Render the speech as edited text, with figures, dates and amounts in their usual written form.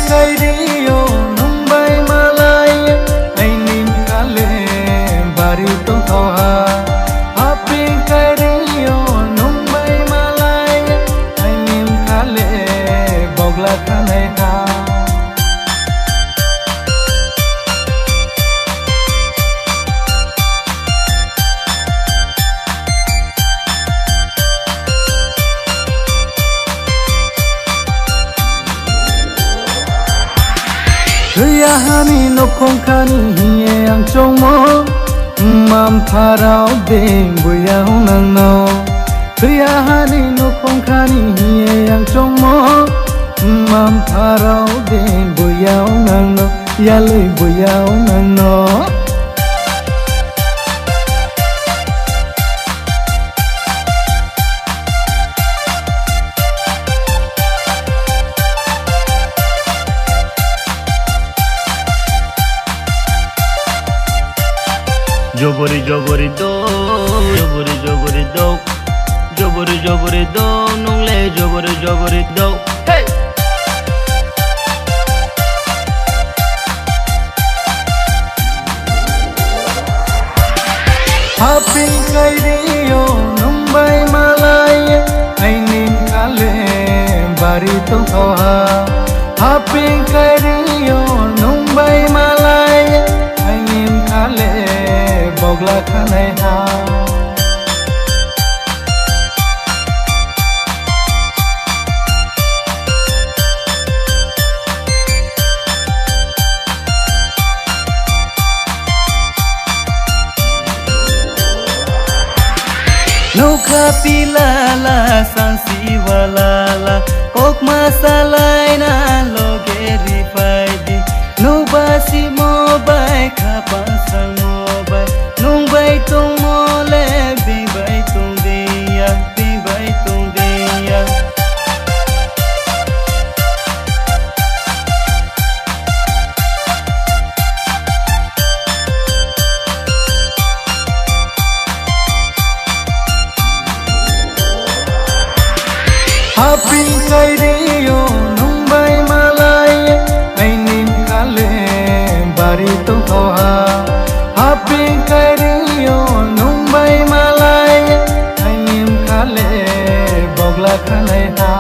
kairiyo numbai malai ainim kale bari to thoha happy kairiyo numbai malai ainim kale bogla khanai ha Riyahani no kongkani hiye ang chongmo Mam parao ding buyao nang no Riyahani no kongkani hiye ang chongmo Mam parao ding buyao nang no Yalay buyao nang no Jobori jobori do, jobori jobori do, jobori jobori do, nungle jobori jobori do. Hey! Happy kairiyo numbai malai ainim kale bari to thoha Happy kairiyo numbai malai ainim kale bogla khanai ha Nukha pilala sansi walala kok masalai na loge rifaidi nubasi mobai kapasang mobai nung bai tung mole bi bai tung dia bi bai tung dia Happy kairiyo numbai malai ainim kale bari to thoha Happy kairiyo numbai malai ainim kale bogla khanai ha